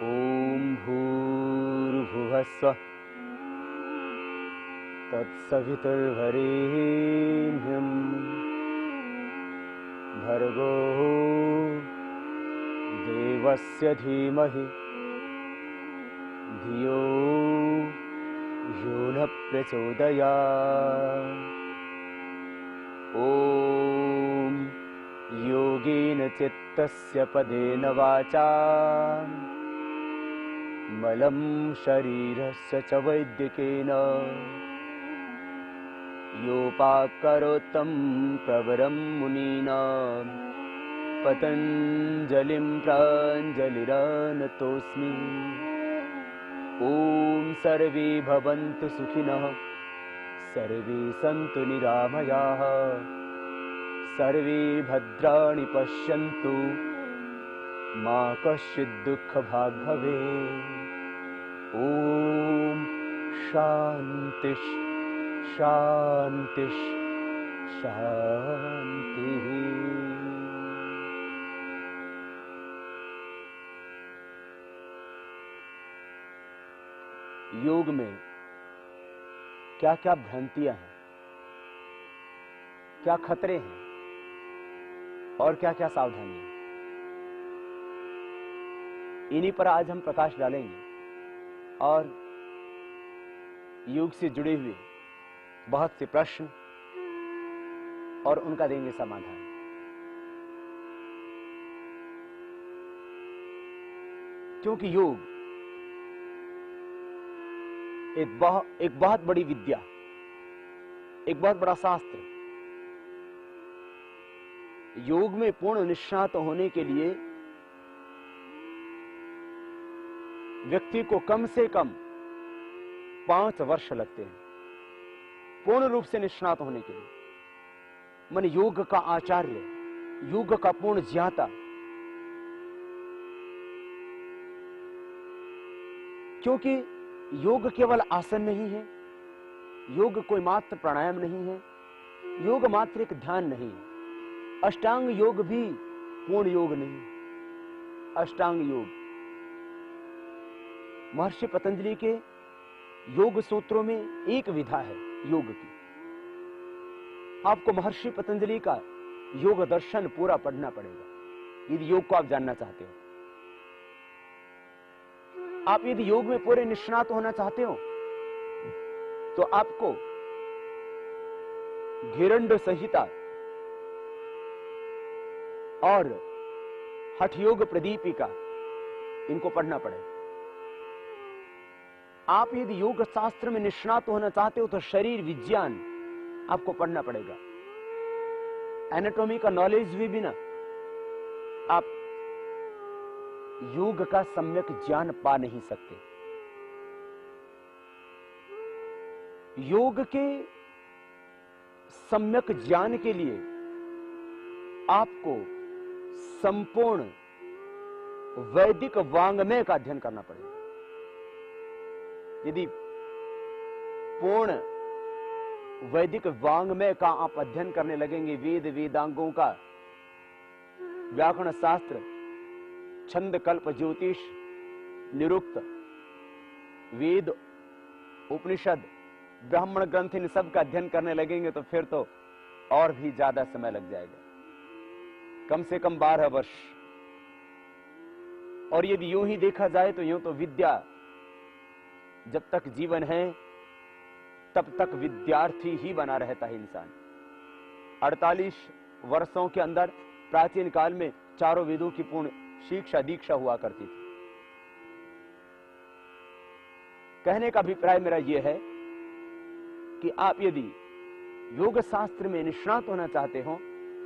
ॐ भूर्भुवः स्वः तत्सवितुर्वरेण्यं भर्गो देवस्य धीमहि धियो यो नः प्रचोदयात्। ॐ योगेन चित्तस्य पदेन वाचा मलं शरीरस्य च वैद्यकेन योपाकरोत्तं प्रवरं मुनीनां पतञ्जलिं प्राञ्जलिरानतोऽस्मि। ॐ सर्वे भवन्तु सुखिनः सर्वे सन्तु निरामयाः सर्वे भद्राणि पश्यन्तु मा कश्चित् दुःखभाग् भवेत्। ॐ शान्ति शान्ति शान्तिः। योग में क्या क्या भ्रांतियां हैं, क्या खतरे हैं और क्या क्या सावधानियां, इन्हीं पर आज हम प्रकाश डालेंगे और योग से जुड़े हुए बहुत से प्रश्न और उनका देंगे समाधान। क्योंकि योग एक बहुत बड़ी विद्या, एक बहुत बड़ा शास्त्र। योग में पूर्ण निष्णात होने के लिए व्यक्ति को कम से कम 5 वर्ष लगते हैं पूर्ण रूप से निष्णात होने के लिए। मन योग का आचार्य, योग का पूर्ण ज्ञाता। क्योंकि योग केवल आसन नहीं है, योग कोई मात्र प्राणायाम नहीं है, योग मात्र एक ध्यान नहीं है, अष्टांग योग भी पूर्ण योग नहीं है। अष्टांग योग महर्षि पतंजलि के योग सूत्रों में एक विधा है योग की। आपको महर्षि पतंजलि का योग दर्शन पूरा पढ़ना पड़ेगा यदि योग को आप जानना चाहते हो। आप यदि योग में पूरे निष्णात होना चाहते हो तो आपको घेरंड संहिता और हठ योग प्रदीपिका इनको पढ़ना पड़ेगा। आप यदि योग शास्त्र में निष्णात होना चाहते हो तो शरीर विज्ञान आपको पढ़ना पड़ेगा। एनाटॉमी का नॉलेज भी बिना आप योग का सम्यक ज्ञान पा नहीं सकते। योग के सम्यक ज्ञान के लिए आपको संपूर्ण वैदिक वाङ्मय का अध्ययन करना पड़ेगा। यदि पूर्ण वैदिक वाङ्मय का आप अध्ययन करने लगेंगे, वेद वेदांगों का, व्याकरण शास्त्र, छंद कल्प ज्योतिष, निरुक्त, वेद, उपनिषद, ब्राह्मण ग्रंथ, इन सब का अध्ययन करने लगेंगे तो फिर तो और भी ज्यादा समय लग जाएगा, कम से कम 12 वर्ष। और यदि यूं ही देखा जाए तो यूं तो विद्या जब तक जीवन है तब तक विद्यार्थी ही बना रहता है इंसान। 48 वर्षों के अंदर प्राचीन काल में चारों वेदों की पूर्ण शिक्षा दीक्षा हुआ करती थी। कहने का अभिप्राय मेरा यह है कि आप यदि योग शास्त्र में निष्णात होना चाहते हो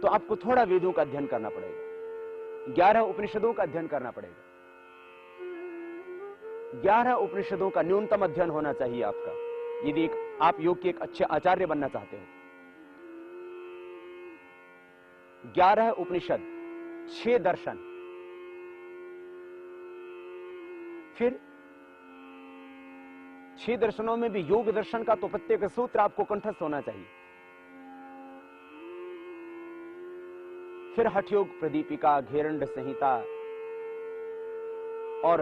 तो आपको थोड़ा वेदों का अध्ययन करना पड़ेगा, 11 उपनिषदों का अध्ययन करना पड़ेगा। 11 उपनिषदों का न्यूनतम अध्ययन होना चाहिए आपका यदि आप योग के एक अच्छे आचार्य बनना चाहते हो। 11 उपनिषद, 6 दर्शन, फिर 6 दर्शनों में भी योग दर्शन का तो प्रत्येक सूत्र आपको कंठस्थ होना चाहिए। फिर हठ योग प्रदीपिका, घेरंड संहिता और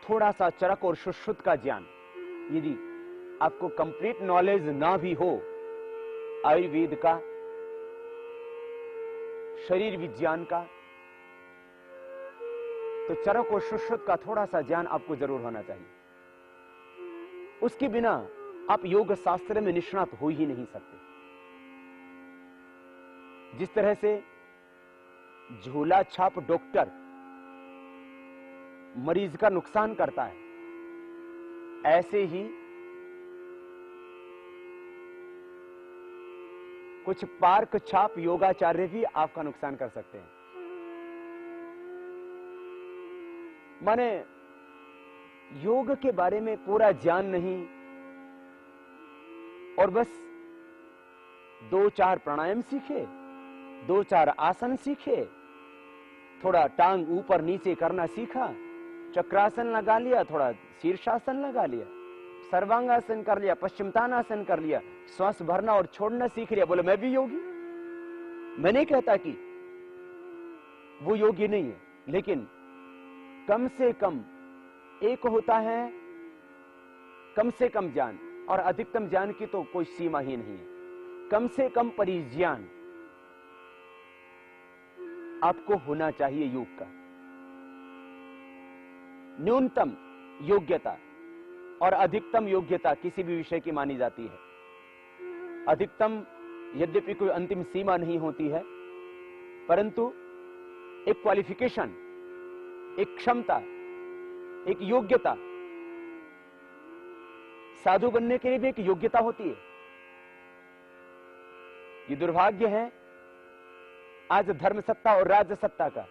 थोड़ा सा चरक और सुश्रुत का ज्ञान, यदि आपको कंप्लीट नॉलेज ना भी हो आयुर्वेद का, शरीर विज्ञान का, तो चरक और सुश्रुत का थोड़ा सा ज्ञान आपको जरूर होना चाहिए। उसके बिना आप योग शास्त्र में निष्णात हो ही नहीं सकते। जिस तरह से झोला छाप डॉक्टर मरीज का नुकसान करता है, ऐसे ही कुछ पार्क छाप योगाचार्य भी आपका नुकसान कर सकते हैं। माने योग के बारे में पूरा ज्ञान नहीं और बस 2-4 प्राणायाम सीखे, 2-4 आसन सीखे, थोड़ा टांग ऊपर नीचे करना सीखा, चक्रासन लगा लिया, थोड़ा शीर्षासन लगा लिया, सर्वांगासन कर लिया, पश्चिमतानासन कर लिया, श्वास भरना और छोड़ना सीख लिया, बोले मैं भी योगी। मैं नहीं कहता कि वो योगी नहीं है, लेकिन कम से कम एक होता है कम से कम ज्ञान, और अधिकतम ज्ञान की तो कोई सीमा ही नहीं है। कम से कम परिज्ञान आपको होना चाहिए योग का। न्यूनतम योग्यता और अधिकतम योग्यता किसी भी विषय की मानी जाती है। अधिकतम यद्यपि कोई अंतिम सीमा नहीं होती है, परंतु एक क्वालिफिकेशन, एक क्षमता, एक योग्यता, साधु बनने के लिए भी एक योग्यता होती है। ये दुर्भाग्य है आज धर्म सत्ता और राज्य सत्ता का।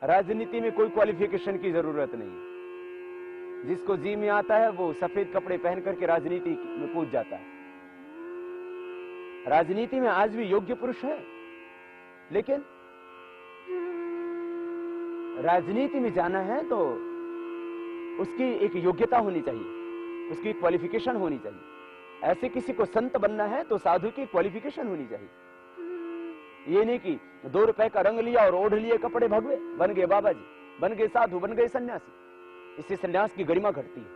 राजनीति में कोई क्वालिफिकेशन की जरूरत नहीं। जिसको जी में आता है वो सफेद कपड़े पहन करके राजनीति में कूद जाता है। राजनीति में आज भी योग्य पुरुष है, लेकिन राजनीति में जाना है तो उसकी एक योग्यता होनी चाहिए, उसकी क्वालिफिकेशन होनी चाहिए। ऐसे किसी को संत बनना है तो साधु की क्वालिफिकेशन होनी चाहिए। ये नहीं कि 2 रुपए का रंग लिया और ओढ़ लिए कपड़े भगवे, बन गए बाबा जी, बन गए साधु, बन गए सन्यासी। इससे सन्यास की गरिमा घटती है।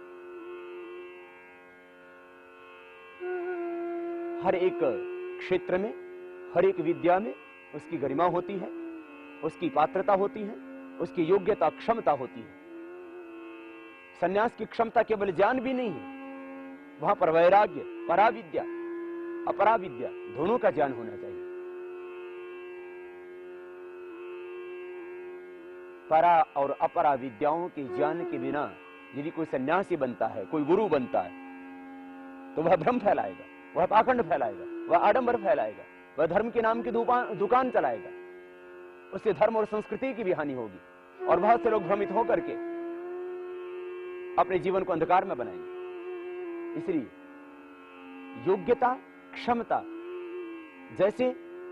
हर एक क्षेत्र में, हर एक विद्या में उसकी गरिमा होती है, उसकी पात्रता होती है, उसकी योग्यता, क्षमता होती है। सन्यास की क्षमता केवल ज्ञान भी नहीं है, वहां पर वैराग्य, पराविद्या, अपराविद्या दोनों का ज्ञान होना चाहिए। परा और अपरा विद्याओं के ज्ञान के बिना यदि कोई सन्यासी बनता है, कोई गुरु बनता है, तो वह भ्रम फैलाएगा, वह पाखंड फैलाएगा, वह आडंबर फैलाएगा, वह धर्म के नाम की दुकान चलाएगा। उससे धर्म और संस्कृति की भी हानि होगी और बहुत से लोग भ्रमित होकर के अपने जीवन को अंधकार में बनाएंगे। इसलिए योग्यता, क्षमता जैसे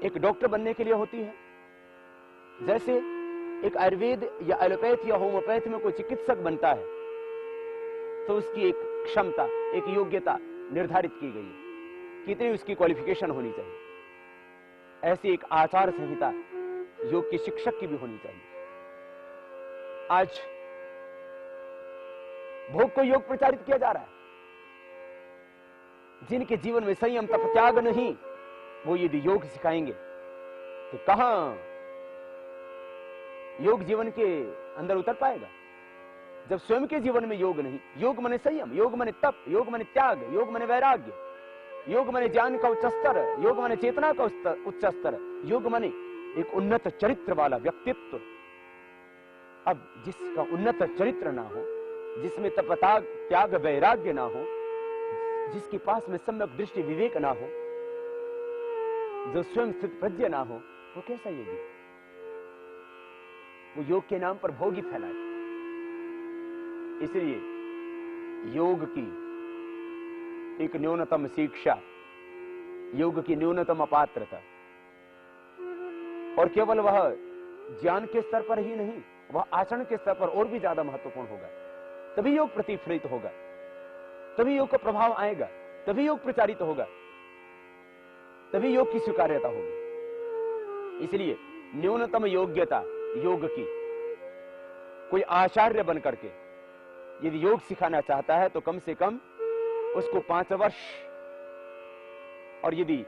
एक डॉक्टर बनने के लिए होती है, जैसे एक आयुर्वेद या एलोपैथ या होम्योपैथ में कोई चिकित्सक बनता है, तो उसकी एक क्षमता, एक योग्यता निर्धारित की गई है, कितनी उसकी क्वालिफिकेशन होनी चाहिए। ऐसी एक आचार संहिता योग के शिक्षक की भी होनी चाहिए। आज भोग को योग प्रचारित किया जा रहा है। जिनके जीवन में संयम, तप, त्याग नहीं, वो यदि योग सिखाएंगे तो कहां योग जीवन के अंदर उतर पाएगा। जब स्वयं के जीवन में योग नहीं, योग माने संयम, योग माने तप, योग माने त्याग, योग माने वैराग्य, योग माने ज्ञान का उच्च स्तर, योग माने चेतना का उच्च स्तर, योग माने एक उन्नत चरित्र वाला व्यक्तित्व। अब जिसका उन्नत चरित्र ना हो, जिसमें तप, त्याग, वैराग्य ना हो, जिसके पास में सम्यक दृष्टि, विवेक ना हो, जो स्वयं स्थित प्रज्ञ ना हो, वो कैसा योगी? वो योग के नाम पर भोग ही फैलाए। इसलिए योग की एक न्यूनतम शिक्षा, योग की न्यूनतम अपात्रता, और केवल वह ज्ञान के स्तर पर ही नहीं, वह आचरण के स्तर पर और भी ज्यादा महत्वपूर्ण होगा। तभी योग प्रतिफलित होगा, तभी योग का प्रभाव आएगा, तभी योग प्रचारित होगा, तभी योग की स्वीकार्यता होगी। इसलिए न्यूनतम योग्यता योग की, कोई आचार्य बन करके यदि योग सिखाना चाहता है तो कम से कम उसको 5 वर्ष, और यदि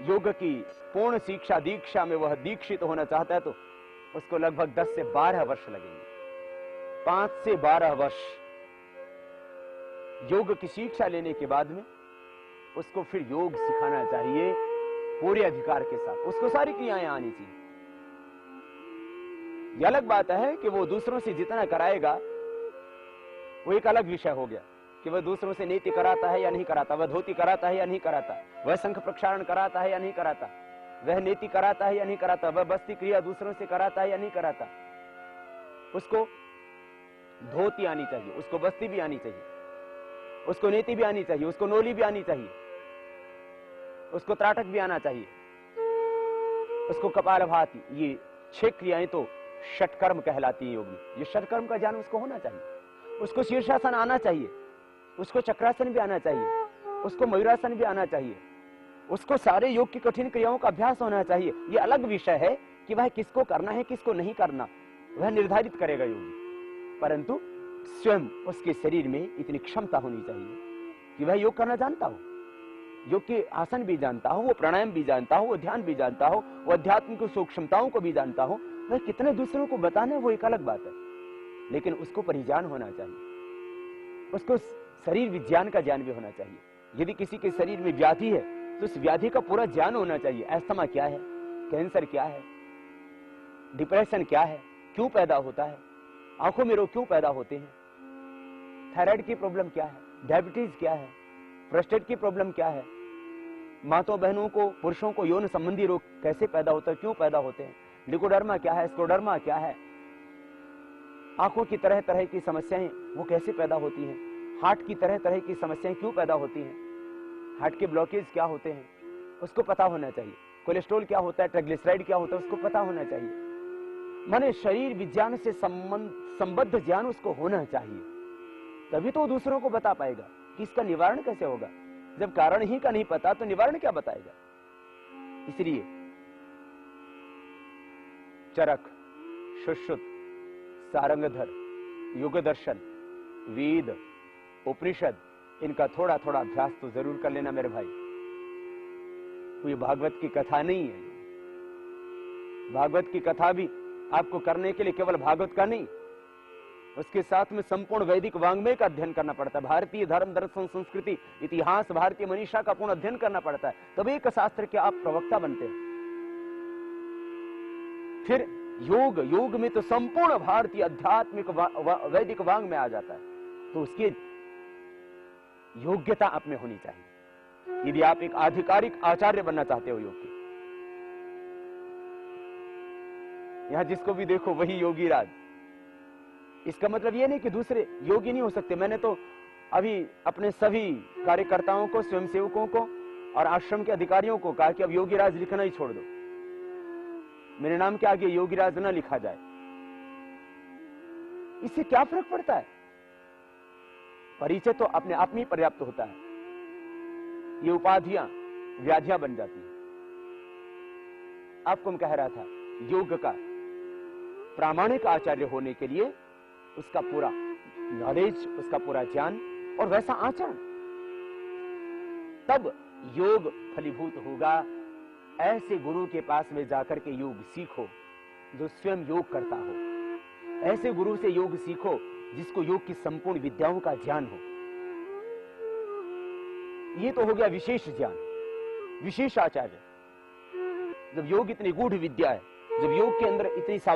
योग की पूर्ण शिक्षा दीक्षा में वह दीक्षित होना चाहता है तो उसको लगभग 10 से 12 वर्ष लगेंगे। 5 से 12 वर्ष योग की शिक्षा लेने के बाद में उसको फिर योग सिखाना चाहिए पूरे अधिकार के साथ। उसको सारी क्रियाएं आनी चाहिए। यह अलग बात है कि वो दूसरों से जितना कराएगा वो एक अलग विषय हो गया कि वह दूसरों से नीति कराता है या नहीं कराता, वह धोती कराता है या नहीं कराता, वह शंख प्रक्षालन कराता है या नहीं कराता, वह नीति कराता है या नहीं कराता, वह बस्ती क्रिया दूसरों से कराता है या नहीं कराता। उसको धोती आनी चाहिए, उसको बस्ती भी आनी चाहिए, उसको नीति भी आनी चाहिए, उसको नोली भी आनी चाहिए, उसको त्राटक भी आना चाहिए, उसको कपालभाति। ये 6 क्रियाएं तो षटकर्म कहलाती है योग में। ये षटकर्म का ज्ञान उसको होना चाहिए। उसको शीर्षासन आना चाहिए, उसको चक्रासन भी आना चाहिए, उसको मयूरासन भी आना चाहिए, उसको सारे योग की कठिन क्रियाओं का अभ्यास होना चाहिए। यह अलग विषय है कि वह किसको करना है किसको नहीं करना, वह निर्धारित करेगा योगी। परंतु स्वयं उसके शरीर में इतनी क्षमता होनी चाहिए कि वह योग करना जानता हो, योग के आसन भी जानता हो, वो प्राणायाम भी जानता हो, वो ध्यान भी जानता हो, वो अध्यात्म की सूक्ष्मताओं को भी जानता हो। वह कितने दूसरों को बताना वो एक अलग बात है, लेकिन उसको परिज्ञान होना चाहिए, उसको शरीर विज्ञान का ज्ञान भी होना चाहिए। यदि किसी के शरीर में व्याधि है तो उस व्याधि का पूरा ज्ञान होना चाहिए। अस्थमा क्या है, कैंसर क्या है, डिप्रेशन क्या है, क्यों पैदा होता है, आंखों में रोग क्यों पैदा होते हैं, थायराइड की प्रॉब्लम क्या है, डायबिटीज क्या है, प्रोस्टेट की प्रॉब्लम क्या है, माताओं बहनों को पुरुषों को यौन संबंधी रोग कैसे पैदा होता है, क्यों पैदा होते हैं, लिकोडर्मा क्या है, स्क्लेरोडर्मा क्या है, आंखों की तरह तरह की समस्याएं वो कैसे पैदा होती हैं, हार्ट की तरह तरह की समस्याएं क्यों पैदा होती हैं, हार्ट के ब्लॉकेज क्या होते हैं, उसको पता होना चाहिए। कोलेस्ट्रॉल क्या होता है, ट्राइग्लिसराइड क्या होता है, उसको पता होना चाहिए। माने शरीर विज्ञान से संबद्ध ज्ञान उसको होना चाहिए, तभी तो दूसरों को बता पाएगा कि इसका निवारण कैसे होगा। जब कारण ही का नहीं पता तो निवारण क्या बताएगा। इसलिए चरक, सुश्रुत, सारंगधर, युग दर्शन, वेद, उपनिषद, इनका थोड़ा थोड़ा अभ्यास तो जरूर कर लेना मेरे भाई। कोई भागवत की कथा नहीं है। भागवत की कथा भी आपको करने के लिए केवल भागवत का नहीं, उसके साथ में संपूर्ण वैदिक वांग्मय का अध्ययन करना पड़ता है। भारतीय धर्म, दर्शन, संस्कृति, इतिहास, भारतीय मनीषा का पूर्ण अध्ययन करना पड़ता है, तभी एक शास्त्र के आप प्रवक्ता बनते हैं। फिर योग में तो संपूर्ण भारतीय आध्यात्मिक वैदिक वांग्मय आ जाता है, तो उसकी योग्यता आप में होनी चाहिए यदि आप एक आधिकारिक आचार्य बनना चाहते हो योग के। यहां जिसको भी देखो वही योगी राज। इसका मतलब यह नहीं कि दूसरे योगी नहीं हो सकते। मैंने तो अभी अपने सभी कार्यकर्ताओं को, स्वयंसेवकों को और आश्रम के अधिकारियों को कहा कि अब योगी राज लिखना ही छोड़ दो, मेरे नाम के आगे योगी राज न लिखा जाए। इससे क्या फर्क पड़ता है? परिचय तो अपने आप में ही पर्याप्त होता है। ये उपाधियां व्याधियां बन जाती हैं। आपको मैं कह रहा था, योग का प्रामाणिक आचार्य होने के लिए उसका पूरा नॉलेज, उसका पूरा ज्ञान और वैसा आचरण, तब योग फलीभूत होगा। ऐसे गुरु के पास में जाकर के योग सीखो जो स्वयं योग करता हो। ऐसे गुरु से योग सीखो जिसको योग की संपूर्ण विद्याओं का ज्ञान हो। ये तो हो गया विशेष ज्ञान, विशेष आचार्य। जब योग इतनी गूढ़ विद्या है, जब योग के अंदर इतनी सावधानी